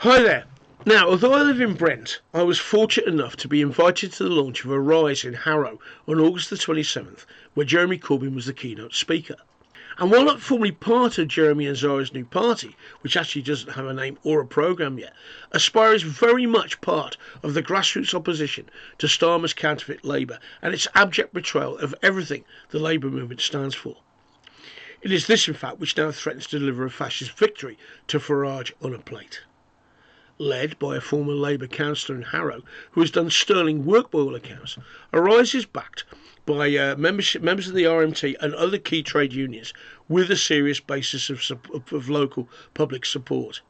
Hi there. Now, although I live in Brent, I was fortunate enough to be invited to the launch of Arise in Harrow on August the 27th, where Jeremy Corbyn was the keynote speaker. And while not formally part of Jeremy and Zara's new party, which actually doesn't have a name or a programme yet, Aspire is very much part of the grassroots opposition to Starmer's counterfeit Labour and its abject betrayal of everything the Labour movement stands for. It is this, in fact, which now threatens to deliver a fascist victory to Farage on a plate. Led by a former Labour councillor in Harrow who has done sterling work by all accounts, Arise is backed by members of the RMT and other key trade unions with a serious basis of local public support.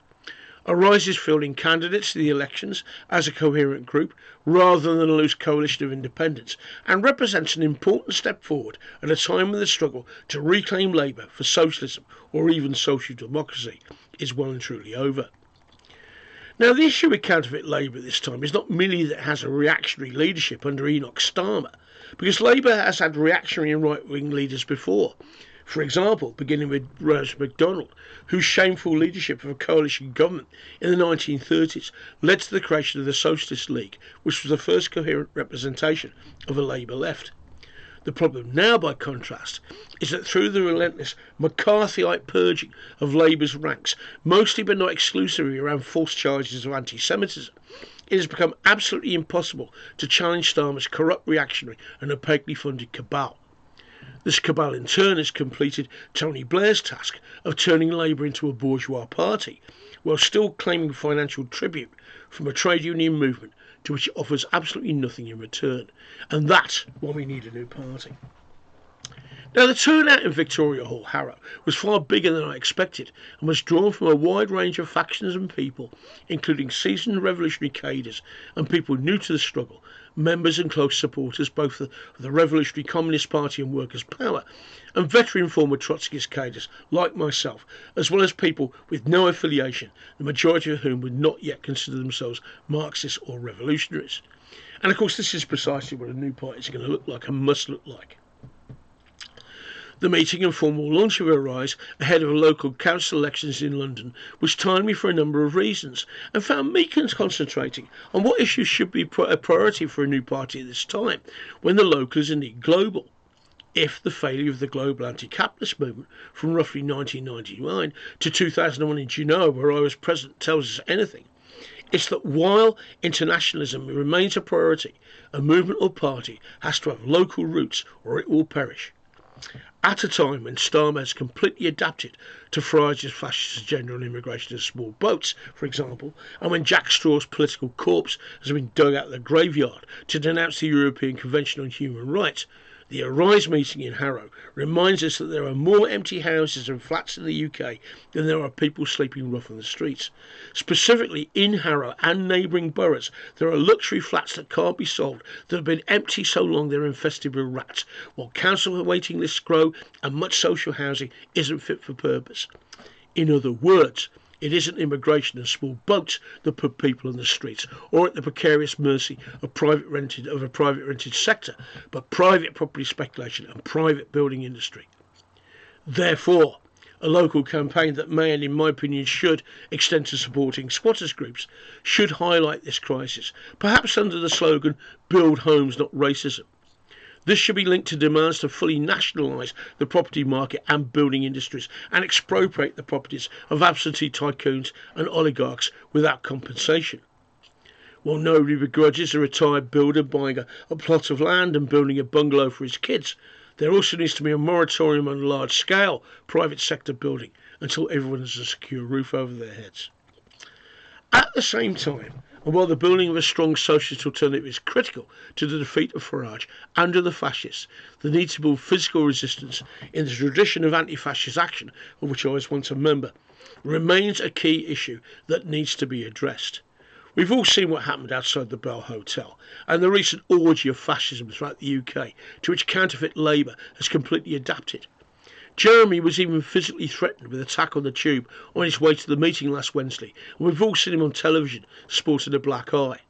Arise is fielding candidates to the elections as a coherent group rather than a loose coalition of independents, and represents an important step forward at a time when the struggle to reclaim Labour for socialism or even social democracy is well and truly over. Now, the issue with counterfeit Labour this time is not merely that it has a reactionary leadership under Enoch Starmer, because Labour has had reactionary and right-wing leaders before. For example, beginning with Rose MacDonald, whose shameful leadership of a coalition government in the 1930s led to the creation of the Socialist League, which was the first coherent representation of a Labour left. The problem now, by contrast, is that through the relentless McCarthyite purging of Labour's ranks, mostly but not exclusively around false charges of anti-Semitism, it has become absolutely impossible to challenge Starmer's corrupt, reactionary and opaquely funded cabal. This cabal in turn has completed Tony Blair's task of turning Labour into a bourgeois party, while still claiming financial tribute from a trade union movement to which it offers absolutely nothing in return. And that's why we need a new party. Now, the turnout in Victoria Hall, Harrow, was far bigger than I expected and was drawn from a wide range of factions and people, including seasoned revolutionary cadres and people new to the struggle, members and close supporters both of the Revolutionary Communist Party and Workers' Power, and veteran former Trotskyist cadres like myself, as well as people with no affiliation, the majority of whom would not yet consider themselves Marxists or revolutionaries. And of course, this is precisely what a new party is going to look like and must look like. The meeting and formal launch of Arise ahead of local council elections in London was timely for a number of reasons, and found me concentrating on what issues should be a priority for a new party at this time, when the local is indeed global. If the failure of the global anti-capitalist movement from roughly 1999 to 2001 in Genoa, where I was present, tells us anything, it's that while internationalism remains a priority, a movement or party has to have local roots or it will perish. At a time when Starmer has completely adapted to Farage's fascist agenda on immigration and small boats, for example, and when Jack Straw's political corpse has been dug out of the graveyard to denounce the European Convention on Human Rights, the Arise meeting in Harrow reminds us that there are more empty houses and flats in the UK than there are people sleeping rough on the streets. Specifically in Harrow and neighbouring boroughs, there are luxury flats that can't be sold that have been empty so long they're infested with rats, while council waiting lists grow and much social housing isn't fit for purpose. In other words, it isn't immigration and small boats that put people on the streets or at the precarious mercy of a private rented sector, but private property speculation and private building industry. Therefore, a local campaign that may and in my opinion should extend to supporting squatters groups should highlight this crisis, perhaps under the slogan "Build Homes, Not Racism." This should be linked to demands to fully nationalise the property market and building industries and expropriate the properties of absentee tycoons and oligarchs without compensation. While nobody begrudges a retired builder buying a plot of land and building a bungalow for his kids, there also needs to be a moratorium on large-scale private sector building until everyone has a secure roof over their heads. At the same time, and while the building of a strong socialist alternative is critical to the defeat of Farage under the fascists, the need to build physical resistance in the tradition of anti-fascist action, of which I was once a member, remains a key issue that needs to be addressed. We've all seen what happened outside the Bell Hotel and the recent orgy of fascism throughout the UK, to which counterfeit Labour has completely adapted. Jeremy was even physically threatened with attack on the tube on his way to the meeting last Wednesday, and we've all seen him on television sporting a black eye.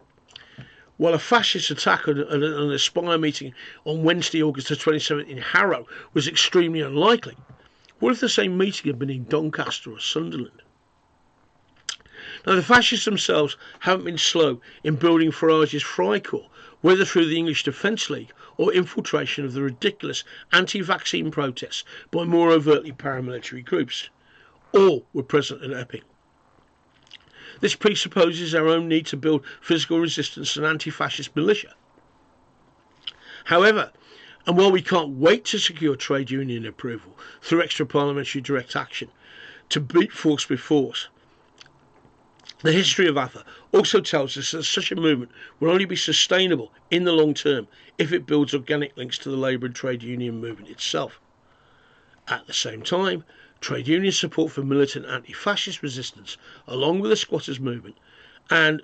While a fascist attack on an Aspire meeting on Wednesday, August the 27th in Harrow was extremely unlikely, what if the same meeting had been in Doncaster or Sunderland? Now, the fascists themselves haven't been slow in building Farage's Freikorps, whether through the English Defence League or infiltration of the ridiculous anti-vaccine protests by more overtly paramilitary groups. All were present at Epping. This presupposes our own need to build physical resistance and anti-fascist militia. However, and while we can't wait to secure trade union approval through extra parliamentary direct action to beat force with force, the history of AFA also tells us that such a movement will only be sustainable in the long term if it builds organic links to the labour and trade union movement itself. At the same time, trade union support for militant anti-fascist resistance, along with the squatters movement, and,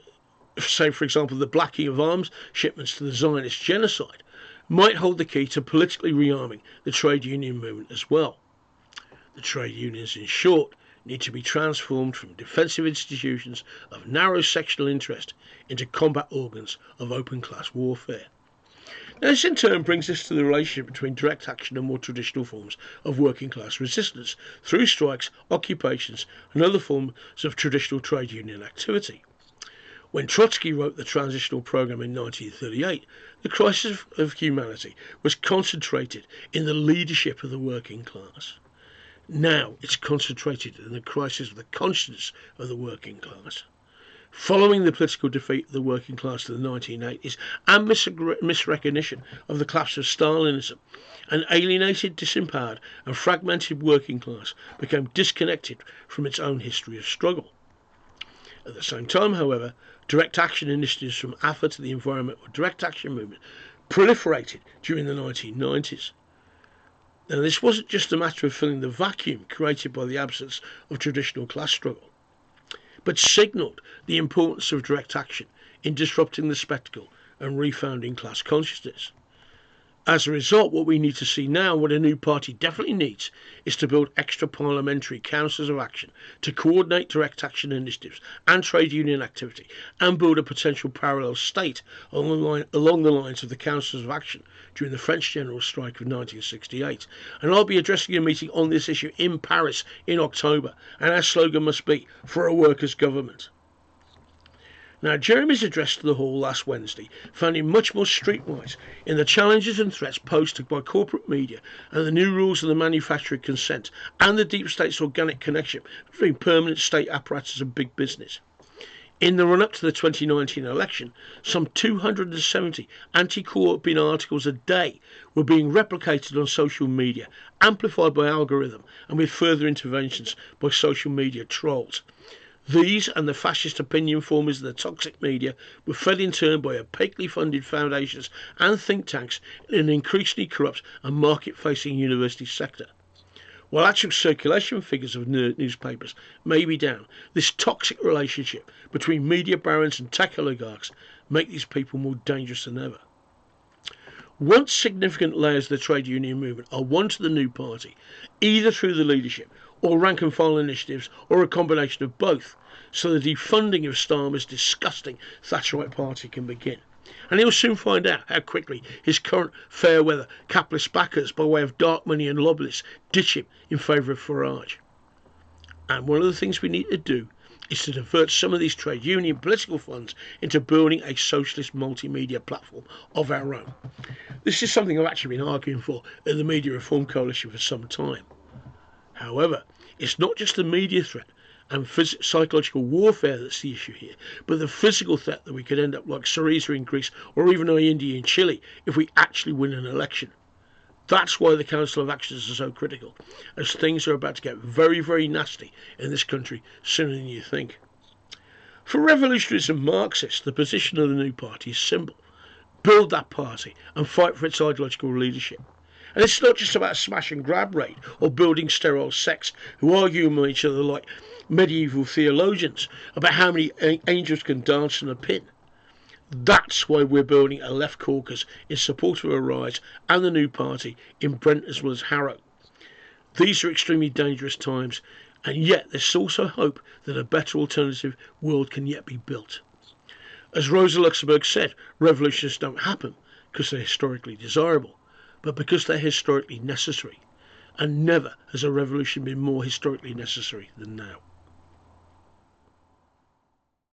say for example, the blacking of arms shipments to the Zionist genocide, might hold the key to politically rearming the trade union movement as well. The trade unions, in short, need to be transformed from defensive institutions of narrow sectional interest into combat organs of open class warfare. Now, this in turn brings us to the relationship between direct action and more traditional forms of working class resistance through strikes, occupations and other forms of traditional trade union activity. When Trotsky wrote the Transitional Programme in 1938, the crisis of humanity was concentrated in the leadership of the working class. Now it's concentrated in the crisis of the conscience of the working class. Following the political defeat of the working class in the 1980s and misrecognition of the collapse of Stalinism, an alienated, disempowered and fragmented working class became disconnected from its own history of struggle. At the same time, however, direct action initiatives from AFA to the environmental direct action movement proliferated during the 1990s. Now, this wasn't just a matter of filling the vacuum created by the absence of traditional class struggle, but signalled the importance of direct action in disrupting the spectacle and refounding class consciousness. As a result, what we need to see now, what a new party definitely needs, is to build extra parliamentary councils of action to coordinate direct action initiatives and trade union activity and build a potential parallel state along the lines of the councils of action during the French general strike of 1968. And I'll be addressing a meeting on this issue in Paris in October, and our slogan must be, for a workers' government. Now, Jeremy's address to the Hall last Wednesday found him much more streetwise in the challenges and threats posed by corporate media and the new rules of the manufacturing consent and the deep state's organic connection between permanent state apparatus and big business. In the run-up to the 2019 election, some 270 anti-Corbyn articles a day were being replicated on social media, amplified by algorithm and with further interventions by social media trolls. These and the fascist opinion formers of the toxic media were fed in turn by opaquely funded foundations and think tanks in an increasingly corrupt and market-facing university sector. While actual circulation figures of newspapers may be down, this toxic relationship between media barons and tech oligarchs make these people more dangerous than ever. Once significant layers of the trade union movement are won to the new party, either through the leadership or rank and file initiatives, or a combination of both, so the defunding of Starmer's disgusting Thatcherite party can begin. And he'll soon find out how quickly his current fair-weather capitalist backers, by way of dark money and lobbyists, ditch him in favour of Farage. And one of the things we need to do is to divert some of these trade union political funds into building a socialist multimedia platform of our own. This is something I've actually been arguing for in the Media Reform Coalition for some time. However, it's not just the media threat and psychological warfare that's the issue here, but the physical threat that we could end up like Syriza in Greece or even India in Chile if we actually win an election. That's why the Council of Actions are so critical, as things are about to get very, very nasty in this country sooner than you think. For revolutionaries and Marxists, the position of the new party is simple. Build that party and fight for its ideological leadership. And it's not just about a smash and grab raid or building sterile sects who argue with each other like medieval theologians about how many angels can dance on a pin. That's why we're building a left caucus in support of Arise and the new party in Brent as well as Harrow. These are extremely dangerous times, and yet there's also hope that a better alternative world can yet be built. As Rosa Luxemburg said, revolutions don't happen because they're historically desirable, but because they're historically necessary. And never has a revolution been more historically necessary than now.